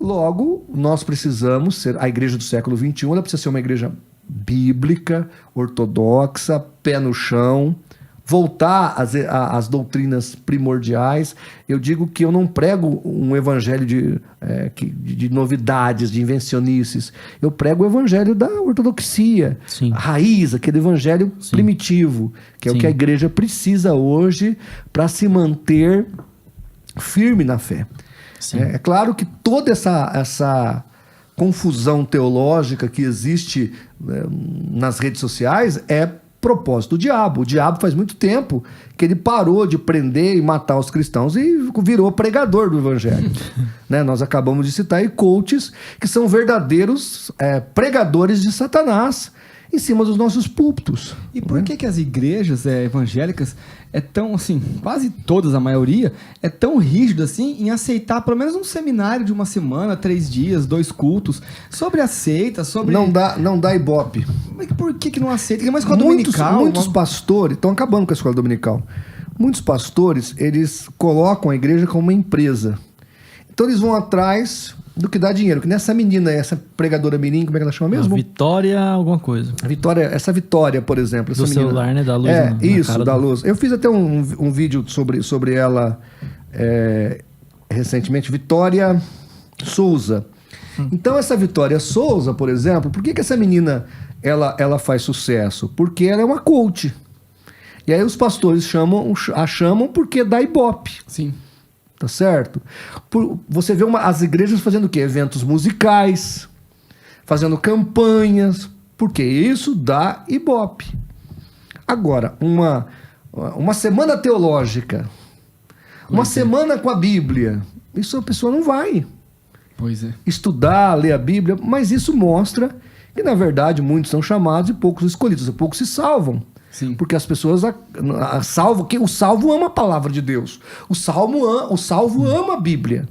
Logo, nós precisamos ser... A igreja do século XXI, ela precisa ser uma igreja bíblica, ortodoxa, pé no chão, voltar às doutrinas primordiais. Eu digo que eu não prego um evangelho de novidades, de invencionices. Eu prego o evangelho da ortodoxia, Sim. a raiz, aquele evangelho Sim. primitivo, que é Sim. o que a igreja precisa hoje para se manter firme na fé. Sim. É claro que toda essa confusão teológica que existe nas redes sociais é propósito do diabo. O diabo faz muito tempo que ele parou de prender e matar os cristãos e virou pregador do evangelho. Né? Nós acabamos de citar aí coaches que são verdadeiros pregadores de Satanás em cima dos nossos púlpitos. E por que as igrejas evangélicas é tão, assim, quase todas, a maioria, é tão rígido assim em aceitar pelo menos um seminário de uma semana, 3 dias, 2 cultos, sobre a seita, sobre... Não dá ibope. Mas por que não aceita? Tem uma escola Muitos dominical... pastores estão acabando com a escola dominical. Muitos pastores, eles colocam a igreja como uma empresa. Então eles vão atrás do que dá dinheiro. Que nessa menina, essa pregadora mirim, como é que ela chama mesmo? Vitória alguma coisa. Essa Vitória, por exemplo. Essa Do menina, celular, né? Da luz. Isso, da luz. Eu fiz até um vídeo sobre ela recentemente. Vitória Souza. Então, essa Vitória Souza, por exemplo, por que essa menina ela faz sucesso? Porque ela é uma coach. E aí os pastores a chamam porque dá ibope. Sim. Tá certo? Você vê as igrejas fazendo o quê? Eventos musicais, fazendo campanhas, porque isso dá ibope. Agora, uma semana teológica, uma semana com a Bíblia, isso a pessoa não vai. Pois é. Estudar, ler a Bíblia, mas isso mostra que, na verdade, muitos são chamados e poucos escolhidos, poucos se salvam. Sim. Porque as pessoas o salvo ama a palavra de Deus. O salvo ama a Bíblia.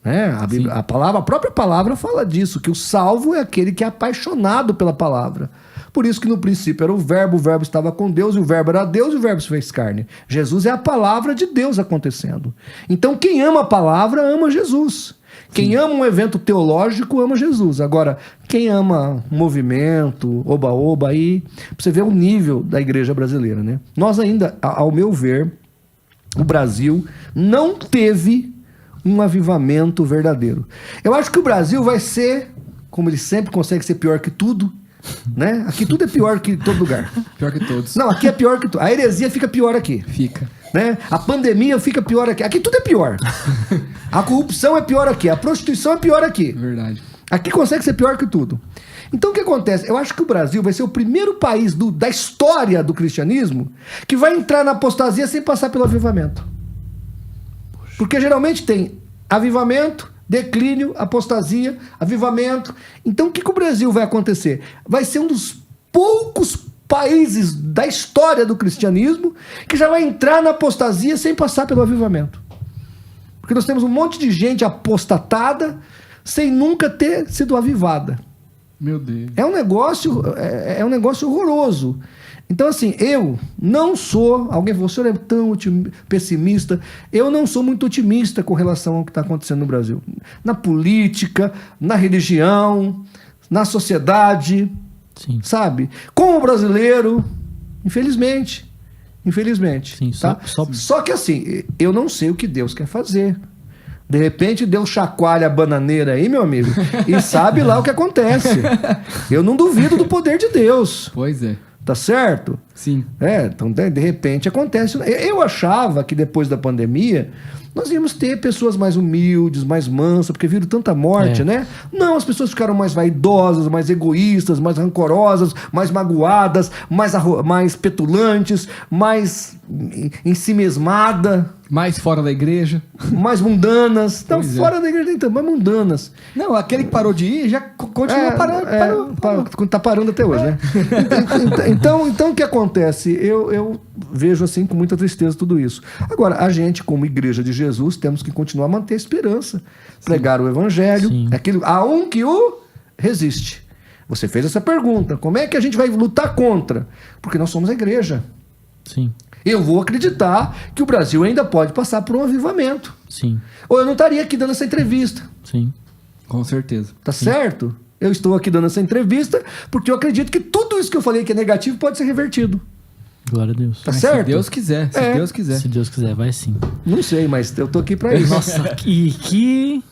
Né? A própria palavra fala disso, que o salvo é aquele que é apaixonado pela palavra. Por isso que no princípio era o verbo estava com Deus, e o verbo era Deus, e o verbo se fez carne. Jesus é a palavra de Deus acontecendo. Então quem ama a palavra, ama Jesus. Quem ama um evento teológico, ama Jesus. Agora, quem ama movimento, oba-oba, aí você vê o nível da igreja brasileira, né? Nós ainda, ao meu ver, o Brasil não teve um avivamento verdadeiro. Eu acho que o Brasil vai ser, como ele sempre consegue ser pior que tudo, né? Aqui tudo é pior que em todo lugar. Pior que todos. Não, aqui é pior que tudo. A heresia fica pior aqui. Fica. Né? A pandemia fica pior aqui. Aqui tudo é pior. A corrupção é pior aqui. A prostituição é pior aqui. Verdade. Aqui consegue ser pior que tudo. Então o que acontece? Eu acho que o Brasil vai ser o primeiro país da história do cristianismo que vai entrar na apostasia sem passar pelo avivamento. Porque geralmente tem avivamento, declínio, apostasia, avivamento. Então o que o Brasil vai acontecer? Vai ser um dos poucos países da história do cristianismo que já vai entrar na apostasia sem passar pelo avivamento. Porque nós temos um monte de gente apostatada sem nunca ter sido avivada. Meu Deus. É um negócio horroroso. Então, assim, eu não sou... Alguém falou, o senhor é tão pessimista. Eu não sou muito otimista com relação ao que está acontecendo no Brasil. Na política, na religião, na sociedade... Sim. Sabe? Com o brasileiro, infelizmente. Sim, tá? Só que assim, eu não sei o que Deus quer fazer. De repente Deus chacoalha a bananeira aí, meu amigo, e sabe lá o que acontece. Eu não duvido do poder de Deus. Pois é. Tá certo? Sim. Então de repente acontece. Eu achava que depois da pandemia nós íamos ter pessoas mais humildes, mais mansas, porque viram tanta morte, né? Não, as pessoas ficaram mais vaidosas, mais egoístas, mais rancorosas, mais magoadas, mais petulantes, mais ensimesmada. Mais fora da igreja. Mais mundanas. Então, Pois fora da igreja nem tanto, mais mundanas. Não, aquele que parou de ir já continua parando. Tá parando até hoje, né? Então, o que acontece? Eu vejo assim com muita tristeza tudo isso. Agora, a gente, como igreja de Jesus, temos que continuar a manter a esperança. Pregar o evangelho. Aquilo, a um que o resiste. Você fez essa pergunta. Como é que a gente vai lutar contra? Porque nós somos a igreja. Sim. eu vou acreditar que o Brasil ainda pode passar por um avivamento. Sim. Ou eu não estaria aqui dando essa entrevista. Sim. Com certeza. Tá certo? Eu estou aqui dando essa entrevista porque eu acredito que tudo isso que eu falei que é negativo pode ser revertido. Glória a Deus. Tá certo? Se Deus quiser, se Deus quiser. Se Deus quiser, vai sim. Não sei, mas eu tô aqui pra isso. Nossa, que